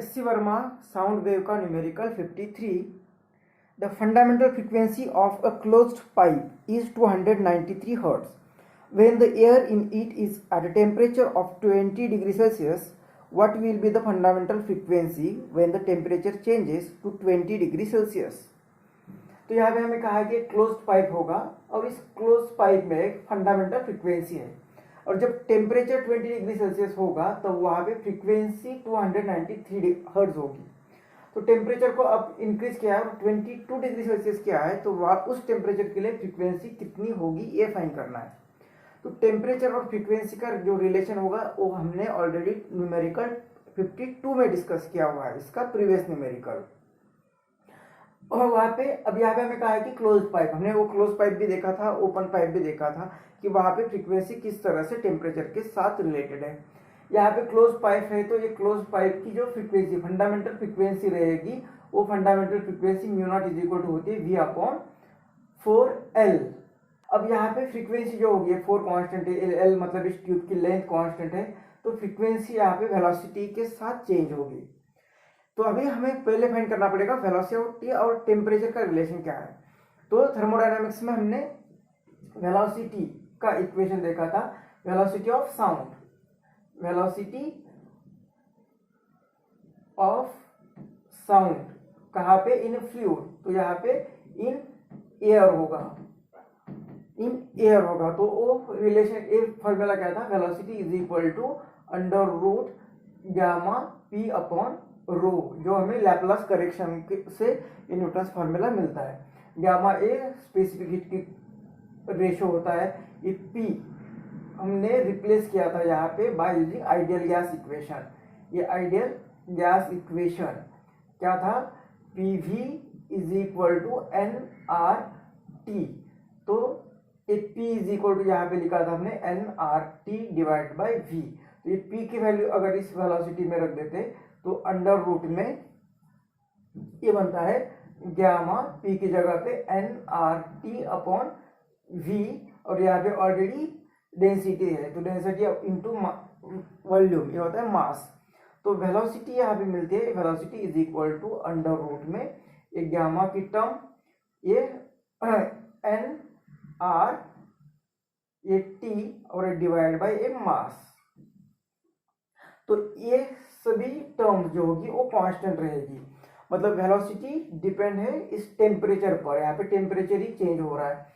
SC. Verma sound wave का numerical 53. The fundamental frequency of a closed pipe is 293 hertz. When the air in it is at a temperature of 20 degrees Celsius, what will be the fundamental frequency when the temperature changes to 20 degrees Celsius? तो यहाँ पे हमें कहा है कि closed pipe होगा और इस क्लोज्ड पाइप में एक फंडामेंटल फ्रीक्वेंसी है और जब टेम्परेचर 20 डिग्री सेल्सियस होगा तब वहाँ पे फ्रीक्वेंसी 293 हर्ट्ज होगी. तो टेम्परेचर को अब इंक्रीज किया है और 22 डिग्री सेल्सियस किया है तो वहाँ उस टेम्परेचर के लिए फ्रीक्वेंसी कितनी होगी ये फाइंड करना है. तो टेम्परेचर और फ्रीक्वेंसी का जो रिलेशन होगा वो हमने ऑलरेडी न्यूमेरिकल 52 में डिस्कस किया हुआ है, इसका प्रीवियस न्यूमेरिकल. और वहाँ पे अब यहाँ पे हमें कहा है कि क्लोज पाइप, हमने वो क्लोज पाइप भी देखा था, ओपन पाइप भी देखा था कि वहाँ पे फ्रीक्वेंसी किस तरह से टेम्परेचर के साथ रिलेटेड है. यहाँ पे क्लोज पाइप है तो ये क्लोज पाइप की जो फ्रीक्वेंसी फंडामेंटल फ्रीक्वेंसी रहेगी वो fundamental frequency mu naught is equal to होती है V/4L. अब यहाँ पे फ्रीक्वेंसी जो होगी 4 कांस्टेंट है, L मतलब इस ट्यूब की लेंथ कांस्टेंट है तो फ्रीक्वेंसी यहाँ पे वेलोसिटी के साथ चेंज होगी. तो अभी हमें पहले फाइंड करना पड़ेगा वेलोसिटी और टेम्परेचर का रिलेशन क्या है. तो थर्मोडायनामिक्स में हमने वेलोसिटी का इक्वेशन देखा था, velocity of sound, velocity of sound कहाँ पे इन फ्लूइड, तो यहाँ पे इन एयर होगा, इन एयर होगा. तो वो रिलेशन ए फॉर्मूला क्या था, velocity is equal to under root gamma P upon rho, जो हमें लैप्लास करेक्शन से न्यूटन्स फार्मूला मिलता है. गामा ए स्पेसिफिक हीट की रेशो होता है, ये पी हमने रिप्लेस किया था यहाँ पे by using ideal gas equation. ये आइडियल गैस इक्वेशन क्या था, PV is equal to N R T. तो ये पी इज इक्वल टू यहाँ पे लिखा था हमने N R T divide by V. तो ये पी की वैल्यू अगर इस वेलोसिटी में रख देते तो अंडर रूट में ये बनता है गामा पी की जगह पे N R T upon V और यहाँ पे ऑलरेडी डेंसिटी है तो डेंसिटी इंटू वॉल्यूम ये होता है मास. तो वेलोसिटी यहाँ पे मिलती है, velocity is equal to under root में ये गामा की टर्म ये एन आर ये टी और डिवाइड बाय ए मास. तो ये सभी टर्म्स जो होगी वो कांस्टेंट रहेगी, मतलब वेलोसिटी डिपेंड है इस टेम्परेचर पर, यहाँ पे टेम्परेचर ही चेंज हो रहा है.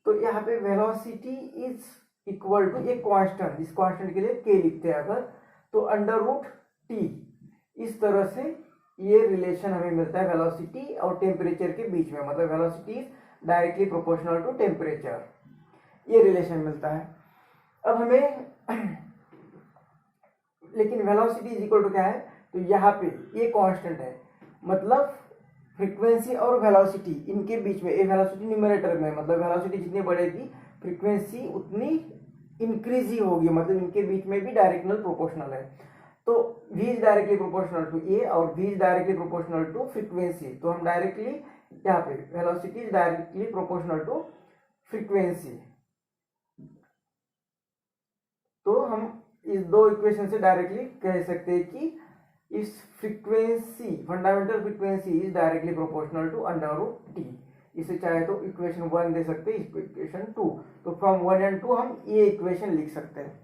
तो यहाँ पे वेलोसिटी इज इक्वल टू एक कांस्टेंट, इस कांस्टेंट के लिए के लिखते हैं अगर तो अंडर रूट टी. इस तरह से ये रिलेशन हमें मिलता है वेलोसिटी और टेम्परेचर के बीच में, मतलब velocity is directly proportional to temperature, ये रिलेशन मिलता है. अब हमें लेकिन वेलोसिटी इज इक्वल टू क्या है, तो यहाँ पे ये कांस्टेंट है, मतलब फ्रीक्वेंसी और वेलोसिटी इनके बीच में, ये वेलोसिटी न्यूमरेटर में, मतलब वेलोसिटी जितनी बढ़ेगी फ्रीक्वेंसी उतनी इंक्रीज ही होगी, मतलब इनके बीच में भी डायरेक्शनल प्रोपोर्शनल है. तो v is directly proportional to a और v is directly proportional to frequency. तो हम डायरेक्टली यहाँ पे velocity is directly proportional to frequency. तो हम इस दो इक्वेशन से डायरेक्टली कह सकते हैं कि इस frequency fundamental frequency is directly proportional to under root T. इसे चाहे तो इक्वेशन 1 दे सकते हैं, इक्वेशन 2. तो फ्रॉम 1 एंड 2 हम ये इक्वेशन लिख सकते हैं,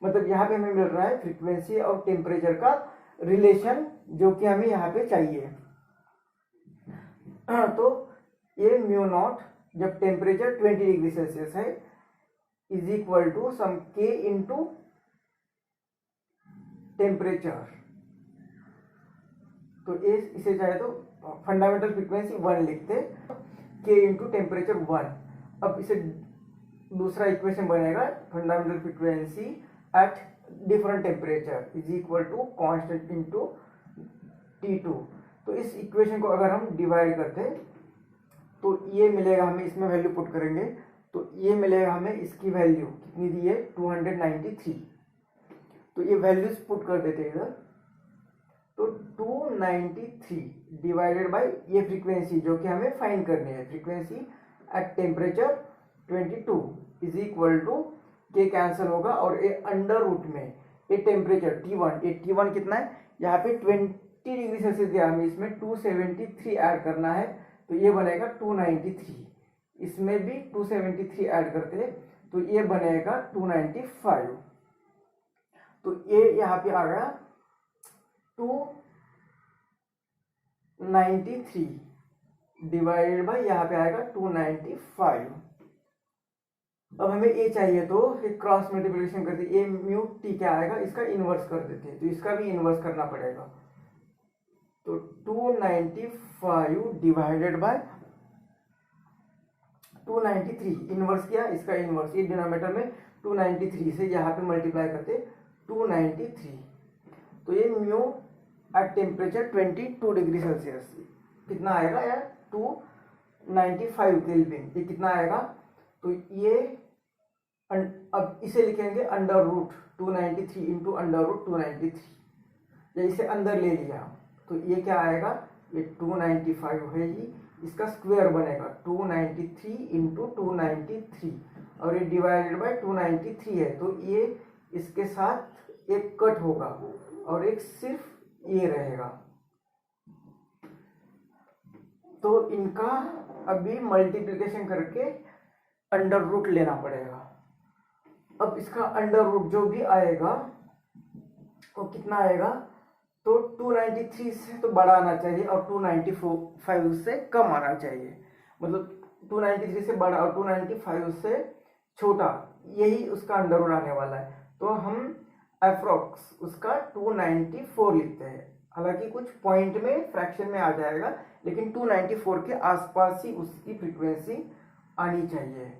मतलब यहाँ पे हमें मिल रहा है फ्रीक्वेंसी और टेम्परेचर का रिलेशन जो कि हमें यहाँ पे चाहिए. तो ये म्यू नॉट जब टेम्परेचर 20 डिग्री सेल्सियस है इज इक्वल टू सम के इंटू टेम्परेचर. तो इसे चाहे तो फंडामेंटल फ्रीक्वेंसी 1 लिखते, के इंटू टेम्परेचर 1. अब इसे दूसरा इक्वेशन बनेगा fundamental frequency at different temperature is equal to constant into T2. तो इस इक्वेशन को अगर हम डिवाइड करते तो ये मिलेगा हमें, इसमें वैल्यू पुट करेंगे तो ये मिलेगा हमें, इसकी वैल्यू कितनी दी है 293. तो ये वैल्यूज पुट कर देते हैं इधर, तो 293 डिवाइडेड बाय ये फ्रीक्वेंसी जो कि हमें फाइंड करनी है, frequency at temperature 22 is equal to K cancel होगा और ये अंडर रूट में ये टेम्परेचर T1, ये T1 कितना है यहाँ पे 20 डिग्री सेल्सियस दिया, हमें इसमें 273 ऐड करना है, तो ये बनेगा 293। इसमें भी 273 ऐड करते हैं तो ये बनेगा 295। तो ये यहाँ पे आ गया 293 डिवाइडेड बाई यहाँ पे आएगा 295। अब हमें ए चाहिए तो एक क्रॉस मल्टीप्लिकेशन करते, ए म्यू टी क्या आएगा, इसका इनवर्स कर देते हैं, तो इसका भी इनवर्स करना पड़ेगा। तो 295 डिवाइडेड बाय 293, इनवर्स किया, इसका इनवर्स, ये डिनोमिनेटर में 293 से यहाँ पे मल्टीप्लाई करते 293। तो ये mu eight temperature 22 degree Celsius कितना आएगा यार, 295 केल्विन, ये कितना आएगा। तो ये अब इसे लिखेंगे under root 293 into under root 293, या इसे अंदर ले लिया तो ये क्या आएगा, ये 295 है ही, इसका स्क्वायर बनेगा 293 इंटू 293, और ये डिवाइडेड बाय 293 है, तो ये इसके साथ एक कट होगा और एक सिर्फ ये रहेगा। तो इनका अभी मल्टीप्लिकेशन करके अंडर रूट लेना पड़ेगा। अब इसका अंडर रूट जो भी आएगा वो कितना आएगा, तो 293 से तो बड़ा आना चाहिए और 295 से कम आना चाहिए, मतलब 293 से बड़ा और 295 से छोटा, यही उसका अंडर रूट आने वाला है। तो हम अप्रोक्स उसका 294 लिखते हैं, हालांकि कुछ पॉइंट में फ्रैक्शन में आ जाएगा, लेकिन 294 के आसपास ही उसकी फ्रीक्वेंसी आनी चाहिए।